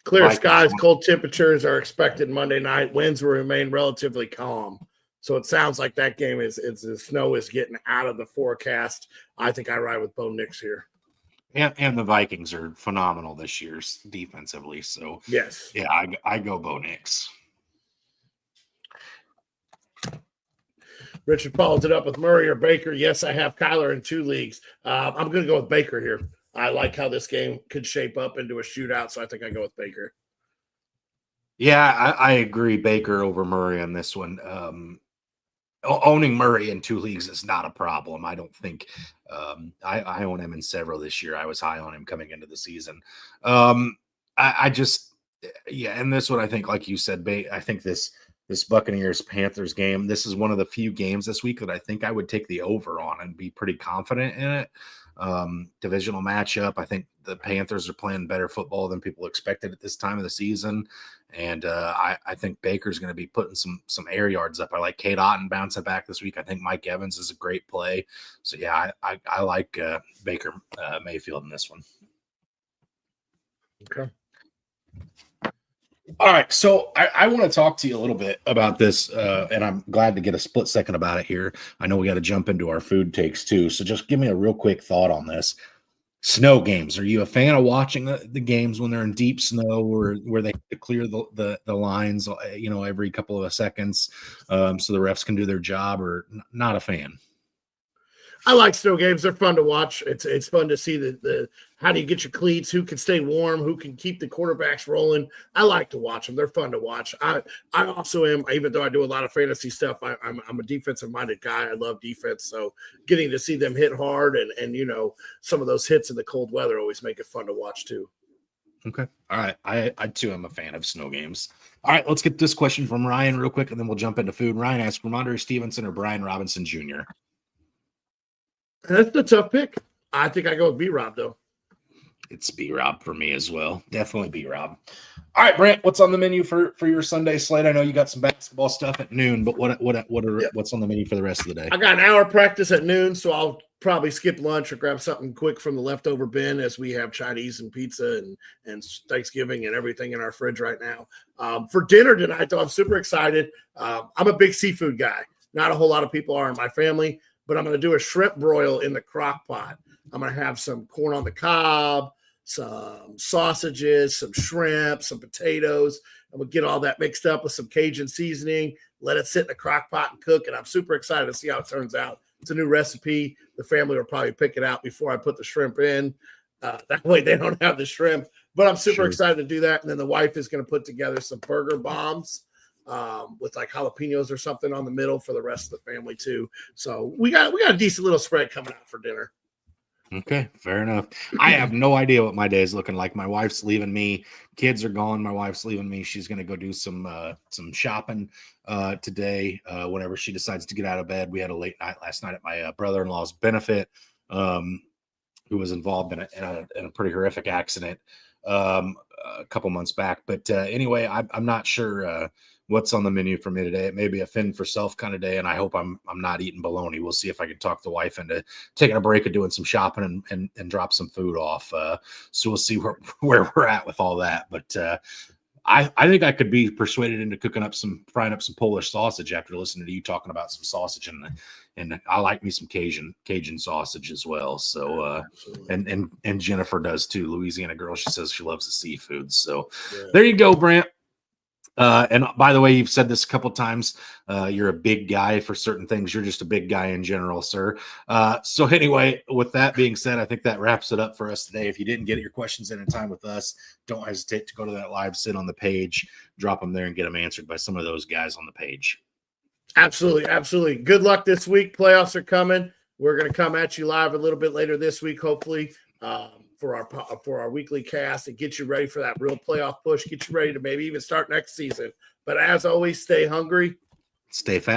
Clear skies, cold temperatures are expected Monday night. Winds will remain relatively calm. So it sounds like that game the snow is getting out of the forecast. I think I ride with Bo Nix here. And the Vikings are phenomenal this year defensively. So yes, yeah, I go Bo Nix. Richard follows it up with Murray or Baker. Yes, I have Kyler in 2 leagues. I'm going to go with Baker here. I like how this game could shape up into a shootout, so I think I go with Baker. Yeah, I agree. Baker over Murray on this one. Owning Murray in 2 leagues is not a problem. I don't think I own him in several this year. I was high on him coming into the season. I just, and this one, I think, like you said, I think this Buccaneers-Panthers game, this is one of the few games this week that I think I would take the over on and be pretty confident in it. Divisional matchup. I think the Panthers are playing better football than people expected at this time of the season. And I think Baker's going to be putting some air yards up. I like Kate Otten bouncing back this week. I think Mike Evans is a great play. So, yeah, I like Baker Mayfield in this one. Okay. All right, so I want to talk to you a little bit about this, and I'm glad to get a split second about it here. I know we got to jump into our food takes too, so just give me a real quick thought on this. Snow games. Are you a fan of watching the games when they're in deep snow, or where they have to clear the lines, every couple of seconds, so the refs can do their job, or not a fan? I like snow games. They're fun to watch. It's fun to see the how do you get your cleats, who can stay warm, who can keep the quarterbacks rolling. I like to watch them. They're fun to watch. I also am, even though I do a lot of fantasy stuff, I'm a defensive minded guy. I love defense. So getting to see them hit hard and some of those hits in the cold weather always make it fun to watch too. Okay. All right. I too am a fan of snow games. All right. Let's get this question from Ryan real quick, and then we'll jump into food. Ryan asks, Ramondre Stevenson or Brian Robinson Jr.? That's a tough pick. I think I go with B-Rob, though. It's B-Rob for me as well. Definitely B-Rob. All right, Brant, what's on the menu for your Sunday slate? I know you got some basketball stuff at noon, but what's on the menu for the rest of the day? I got an hour practice at noon, so I'll probably skip lunch or grab something quick from the leftover bin, as we have Chinese and pizza and Thanksgiving and everything in our fridge right now. For dinner tonight, though, I'm super excited. I'm a big seafood guy. Not a whole lot of people are in my family, but I'm going to do a shrimp broil in the crock pot. I'm going to have some corn on the cob, some sausages, some shrimp, some potatoes. I'm going to get all that mixed up with some Cajun seasoning, let it sit in the crock pot and cook, and I'm super excited to see how it turns out. It's a new recipe. The family will probably pick it out before I put the shrimp in. That way they don't have the shrimp. But I'm super excited to do that. And then the wife is going to put together some burger bombs with like jalapenos or something on the middle for the rest of the family too. So we got a decent little spread coming out for dinner. Okay, fair enough. I have no idea what my day is looking like. My wife's leaving me. Kids are gone. My wife's leaving me. She's going to go do some shopping today. Whenever she decides to get out of bed. We had a late night last night at my brother-in-law's benefit, who was involved in a pretty horrific accident a couple months back. But anyway, I'm not sure what's on the menu for me today. It may be a fend for self kind of day, and I hope I'm not eating bologna. We'll see if I can talk the wife into taking a break and doing some shopping and drop some food off. So we'll see where we're at with all that. But I think I could be persuaded into frying up some Polish sausage after listening to you talking about some sausage, and I like me some Cajun sausage as well. So and Jennifer does too. Louisiana girl, she says she loves the seafood. So There you go, Brant. And by the way, you've said this a couple times. You're a big guy for certain things. You're just a big guy in general, sir. So anyway, with that being said, I think that wraps it up for us today. If you didn't get your questions in time with us, don't hesitate to go to that live sit on the page, drop them there, and get them answered by some of those guys on the page. Absolutely, absolutely. Good luck this week. Playoffs are coming. We're going to come at you live a little bit later this week, hopefully, for our weekly cast and get you ready for that real playoff push. Get you ready to maybe even start next season. But as always, stay hungry, Stay fast.